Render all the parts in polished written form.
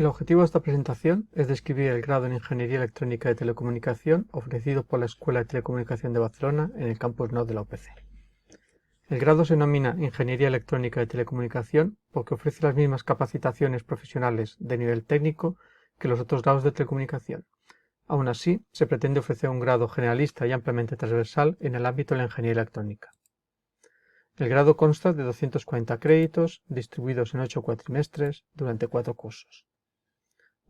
El objetivo de esta presentación es describir el grado en Ingeniería Electrónica de Telecomunicación ofrecido por la Escuela de Telecomunicación de Barcelona en el Campus Nou de la UPC. El grado se denomina Ingeniería Electrónica de Telecomunicación porque ofrece las mismas capacitaciones profesionales de nivel técnico que los otros grados de telecomunicación. Aún así, se pretende ofrecer un grado generalista y ampliamente transversal en el ámbito de la ingeniería electrónica. El grado consta de 240 créditos distribuidos en 8 cuatrimestres durante 4 cursos.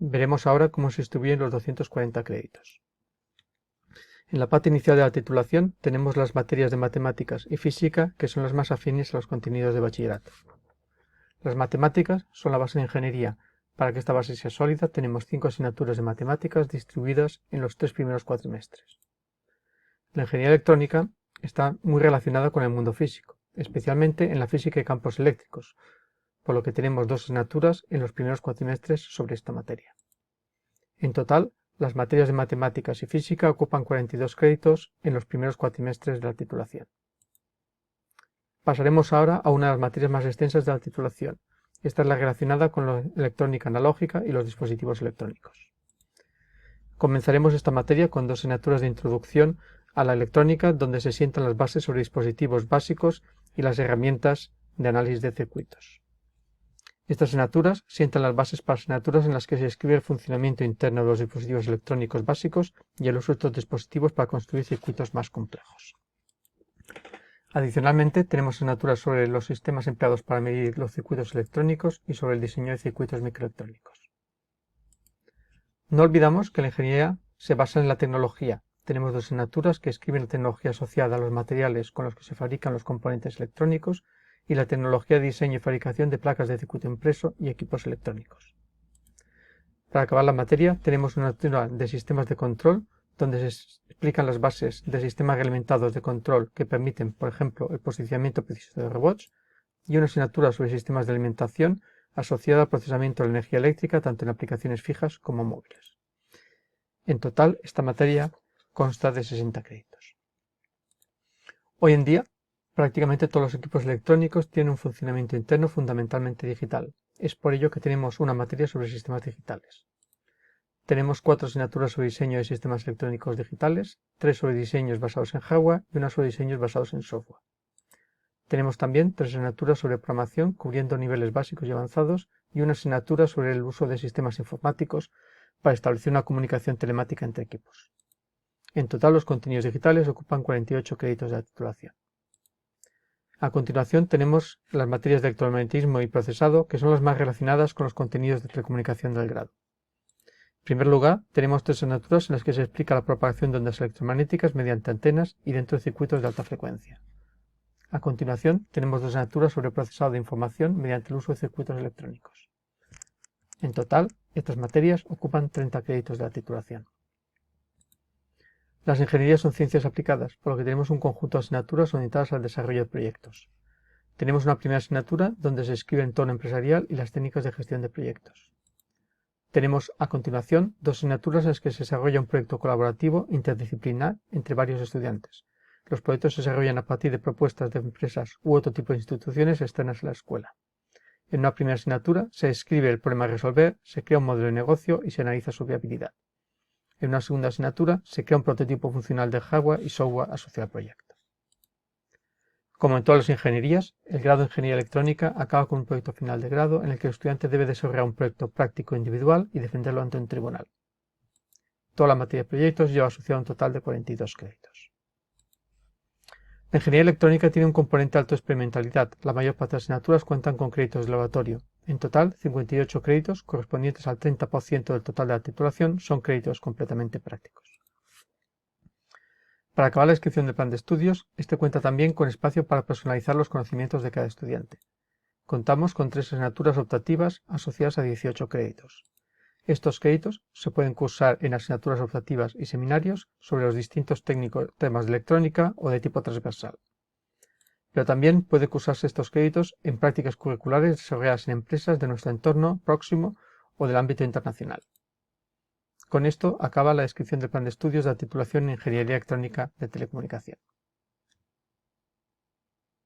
Veremos ahora cómo se distribuyen los 240 créditos. En la parte inicial de la titulación tenemos las materias de matemáticas y física, que son las más afines a los contenidos de bachillerato. Las matemáticas son la base de ingeniería. Para que esta base sea sólida tenemos 5 asignaturas de matemáticas distribuidas en los 3 primeros cuatrimestres. La ingeniería electrónica está muy relacionada con el mundo físico, especialmente en la física de campos eléctricos, por lo que tenemos 2 asignaturas en los primeros cuatrimestres sobre esta materia. En total, las materias de matemáticas y física ocupan 42 créditos en los primeros cuatrimestres de la titulación. Pasaremos ahora a una de las materias más extensas de la titulación. Esta es la relacionada con la electrónica analógica y los dispositivos electrónicos. Comenzaremos esta materia con 2 asignaturas de introducción a la electrónica, donde se sientan las bases sobre dispositivos básicos y las herramientas de análisis de circuitos. Estas asignaturas sientan las bases para asignaturas en las que se describe el funcionamiento interno de los dispositivos electrónicos básicos y el uso de estos dispositivos para construir circuitos más complejos. Adicionalmente, tenemos asignaturas sobre los sistemas empleados para medir los circuitos electrónicos y sobre el diseño de circuitos microelectrónicos. No olvidamos que la ingeniería se basa en la tecnología. Tenemos 2 asignaturas que describen la tecnología asociada a los materiales con los que se fabrican los componentes electrónicos y la tecnología de diseño y fabricación de placas de circuito impreso y equipos electrónicos. Para acabar la materia, tenemos una asignatura de sistemas de control, donde se explican las bases de sistemas reglamentados de control que permiten, por ejemplo, el posicionamiento preciso de robots, y una asignatura sobre sistemas de alimentación asociada al procesamiento de la energía eléctrica tanto en aplicaciones fijas como móviles. En total, esta materia consta de 60 créditos. Hoy en día, prácticamente todos los equipos electrónicos tienen un funcionamiento interno fundamentalmente digital. Es por ello que tenemos una materia sobre sistemas digitales. Tenemos 4 asignaturas sobre diseño de sistemas electrónicos digitales, 3 sobre diseños basados en hardware y una sobre diseños basados en software. Tenemos también 3 asignaturas sobre programación cubriendo niveles básicos y avanzados y una asignatura sobre el uso de sistemas informáticos para establecer una comunicación telemática entre equipos. En total, los contenidos digitales ocupan 48 créditos de la titulación. A continuación tenemos las materias de electromagnetismo y procesado, que son las más relacionadas con los contenidos de telecomunicación del grado. En primer lugar, tenemos 3 asignaturas en las que se explica la propagación de ondas electromagnéticas mediante antenas y dentro de circuitos de alta frecuencia. A continuación, tenemos 2 asignaturas sobre procesado de información mediante el uso de circuitos electrónicos. En total, estas materias ocupan 30 créditos de la titulación. Las ingenierías son ciencias aplicadas, por lo que tenemos un conjunto de asignaturas orientadas al desarrollo de proyectos. Tenemos una primera asignatura donde se describe el entorno empresarial y las técnicas de gestión de proyectos. Tenemos a continuación 2 asignaturas en las que se desarrolla un proyecto colaborativo interdisciplinar entre varios estudiantes. Los proyectos se desarrollan a partir de propuestas de empresas u otro tipo de instituciones externas a la escuela. En una primera asignatura se describe el problema a resolver, se crea un modelo de negocio y se analiza su viabilidad. En una segunda asignatura se crea un prototipo funcional de hardware y software asociado al proyecto. Como en todas las ingenierías, el grado de Ingeniería Electrónica acaba con un proyecto final de grado en el que el estudiante debe desarrollar un proyecto práctico individual y defenderlo ante un tribunal. Toda la materia de proyectos lleva asociado un total de 42 créditos. La ingeniería electrónica tiene un componente de alta experimentalidad. La mayor parte de las asignaturas cuentan con créditos de laboratorio. En total, 58 créditos, correspondientes al 30% del total de la titulación, son créditos completamente prácticos. Para acabar la descripción del plan de estudios, este cuenta también con espacio para personalizar los conocimientos de cada estudiante. Contamos con 3 asignaturas optativas asociadas a 18 créditos. Estos créditos se pueden cursar en asignaturas optativas y seminarios sobre los distintos temas de electrónica o de tipo transversal. Pero también puede cursarse estos créditos en prácticas curriculares desarrolladas en empresas de nuestro entorno próximo o del ámbito internacional. Con esto acaba la descripción del plan de estudios de la titulación en Ingeniería Electrónica de Telecomunicación.